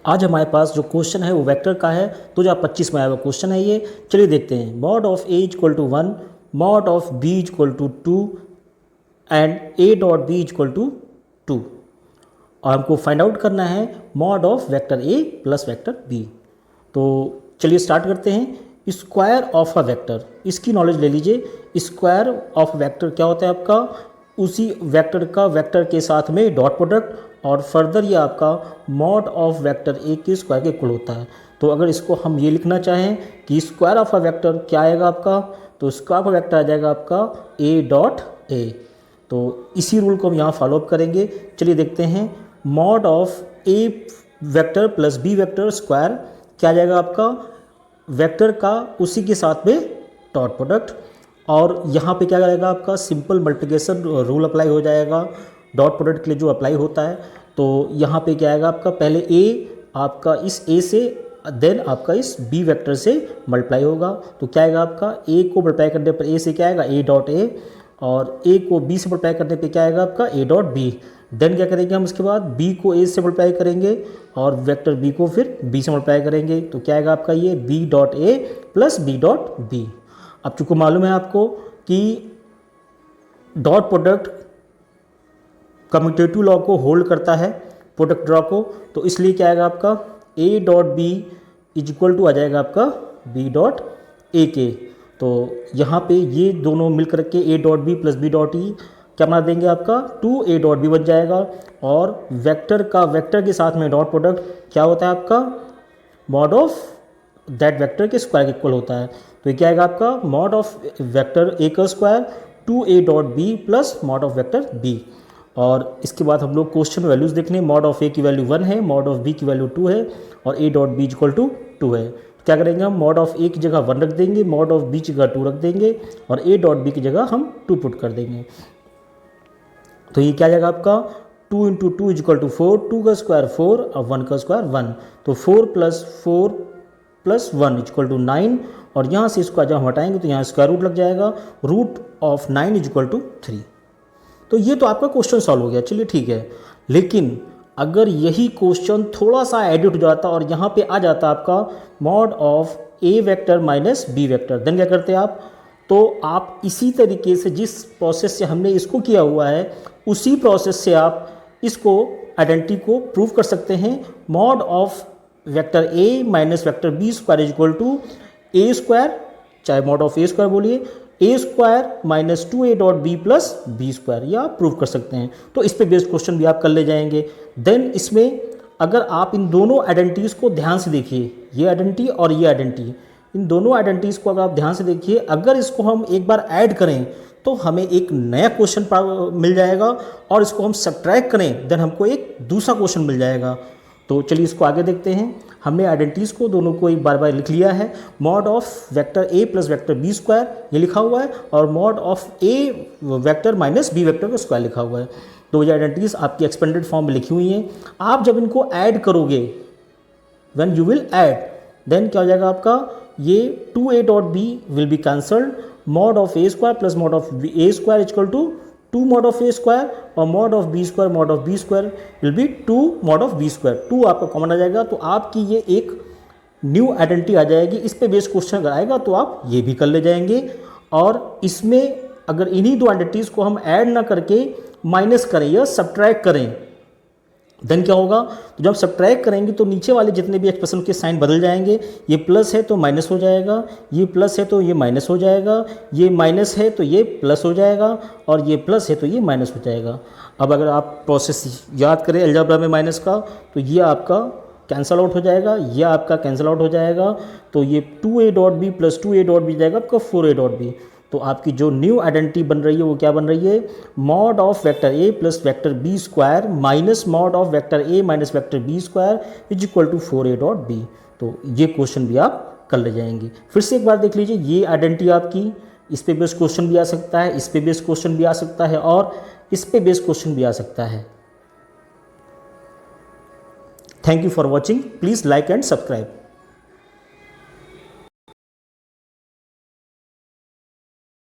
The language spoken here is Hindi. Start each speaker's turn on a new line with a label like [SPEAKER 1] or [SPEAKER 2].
[SPEAKER 1] आज हमारे पास जो क्वेश्चन है वो वेक्टर का है। 2025 में आया हुआ क्वेश्चन है ये। चलिए देखते हैं। Mod of A equal to 1, mod of B equal to 2 and A dot B equal to 2 और हमको फाइंड आउट करना है mod of vector A plus vector B. तो चलिए स्टार्ट करते हैं। स्क्वायर ऑफ अ वेक्टर, इसकी नॉलेज ले लीजिए। स्क्वायर ऑफ वेक्टर क्या होता है आपका, उसी वेक्टर का वेक्टर के साथ में डॉट प्रोडक्ट और फर्दर ये आपका मॉड ऑफ वेक्टर ए के स्क्वायर के इक्वल होता है। तो अगर इसको हम ये लिखना चाहें कि स्क्वायर ऑफ अ वेक्टर क्या आएगा आपका, तो स्क्वायर ऑफ अ वेक्टर आ जाएगा आपका ए डॉट ए। तो इसी रूल को हम यहाँ फॉलो अप करेंगे। चलिए देखते हैं। Mod of A vector plus B vector square क्या आ जाएगा आपका, वेक्टर का उसी के साथ में डॉट प्रोडक्ट, और यहाँ पे क्या रहेगा आपका सिंपल मल्टीप्लिकेशन रूल अप्लाई हो जाएगा डॉट प्रोडक्ट के लिए जो अप्लाई होता है। तो यहाँ पे क्या आएगा आपका, पहले ए आपका इस ए से देन आपका इस बी वेक्टर से मल्टीप्लाई होगा। तो क्या आएगा आपका, ए को मल्टीप्लाई करने पर ए से क्या आएगा ए डॉट ए, और ए को बी से मल्टीप्लाई करने पे क्या आएगा आपका ए डॉट बी। देन क्या करेंगे हम उसके बाद, बी को ए से मल्टीप्लाई करेंगे और वेक्टर बी को फिर बी से मल्टीप्लाई करेंगे। तो क्या आएगा आपका ये B dot A plus B dot B. अब चूँकि मालूम है आपको कि डॉट प्रोडक्ट कम्यूटेटिव लॉ को होल्ड करता है प्रोडक्ट ड्रॉ को, तो इसलिए क्या आएगा आपका A dot B is equal to आ जाएगा आपका बी डॉट ए के। तो यहाँ पे ये दोनों मिलकर के A dot B plus B dot E क्या बना देंगे आपका 2a डॉट बी बन जाएगा। और वेक्टर का वेक्टर के साथ में डॉट प्रोडक्ट क्या होता है आपका, मॉड ऑफ दैट वेक्टर के स्क्वायर के इक्वल होता है। तो ये क्या आएगा आपका मॉड ऑफ वेक्टर ए का square 2a dot B plus mod of vector B. और इसके बाद हम लोग क्वेश्चन में वैल्यूज़ देख लें। मॉड ऑफ ए की वैल्यू 1 है, मॉड ऑफ बी की वैल्यू 2 है और A dot B equal to 2 है। क्या करेंगे हम, मॉड ऑफ ए की जगह 1 रख देंगे, मॉड ऑफ बी की जगह 2 रख देंगे और ए डॉट बी की जगह हम 2 पुट कर देंगे। तो ये क्या आ जाएगा आपका 2 इंटू 2 इज इक्वल टू 4, 2 का स्क्वायर 4 और 1 का स्क्वायर 1। तो 4 प्लस 1 इज इक्वल टू 9, और यहाँ से इसको जब हम हटाएंगे तो यहाँ स्क्वायर रूट लग जाएगा, root of 9 is equal to 3। तो ये तो आपका क्वेश्चन सॉल्व हो गया। चलिए ठीक है, लेकिन अगर यही क्वेश्चन थोड़ा सा एडिट हो जाता और यहाँ पे आ जाता आपका mod of A vector minus B vector, then क्या करते आप, तो आप इसी तरीके से जिस प्रोसेस से हमने इसको किया हुआ है उसी प्रोसेस से आप इसको आइडेंटिटी को प्रूव कर सकते हैं। Mod of vector A minus vector B square is equal to A square, चाहे मॉड ऑफ ए स्क्वायर बोलिए, A square minus 2a dot B plus B square, ये आप प्रूव कर सकते हैं। तो इस पे बेस्ड क्वेश्चन भी आप कर ले जाएंगे। देन इसमें अगर आप इन दोनों आइडेंटिटीज़ को ध्यान से देखिए, ये आइडेंटिटी और ये आइडेंटिटी, इन दोनों आइडेंटिटीज़ को अगर आप ध्यान से देखिए, अगर इसको हम एक बार ऐड करें तो हमें एक नया क्वेश्चन मिल जाएगा, और इसको हम सब्ट्रैक्ट करें देन हमको एक दूसरा क्वेश्चन मिल जाएगा। तो चलिए इसको आगे देखते हैं। हमने आइडेंटिटीज़ को दोनों को एक बार लिख लिया है। Mod of vector A plus vector B square ये लिखा हुआ है, और mod of A vector minus B vector का स्क्वायर लिखा हुआ है। तो ये आइडेंटिटीज़ आपकी एक्सपेंडेड फॉर्म में लिखी हुई हैं। आप जब इनको ऐड करोगे, when you will add, then क्या हो जाएगा आपका, ये 2a dot B will be cancelled, mod of A square plus mod of A square equal to 2 mod of A square, और mod of B square will be 2 mod of B square. 2 आपका कॉमन आ जाएगा, तो आपकी ये एक न्यू आइडेंटिटी आ जाएगी। इस पे बेस्ड क्वेश्चन अगर आएगा तो आप ये भी कर ले जाएंगे। और इसमें अगर इन्हीं दो आइडेंटिटीज़ को हम ऐड ना करके माइनस करें या सब्ट्रैक्ट करें, देन क्या होगा, तो जब सब्ट्रैक्ट करेंगे तो नीचे वाले जितने भी एक्सप्रेशन के साइन बदल जाएंगे। ये प्लस है तो माइनस हो जाएगा, ये प्लस है तो ये माइनस हो जाएगा, ये माइनस है तो ये प्लस हो जाएगा, और ये प्लस है तो ये माइनस हो जाएगा। अब अगर आप प्रोसेस याद करें अलजेब्रा में माइनस का, तो ये आपका कैंसल आउट हो जाएगा, ये आपका कैंसल आउट हो जाएगा। तो ये 2a dot B plus 2a dot B जाएगा आपका 4a डॉट बी। तो आपकी जो न्यू आइडेंटिटी बन रही है वो क्या बन रही है, mod of vector A plus vector B square minus mod of vector A minus vector B square is equal to 4a dot B. तो ये क्वेश्चन भी आप कर ले जाएंगे। फिर से एक बार देख लीजिए, ये आइडेंटिटी आपकी, इस पे बेस्ड क्वेश्चन भी आ सकता है, इस पे बेस्ड क्वेश्चन भी आ सकता है, और इस पे बेस्ड क्वेश्चन भी आ सकता है। Thank you for watching, please like and subscribe.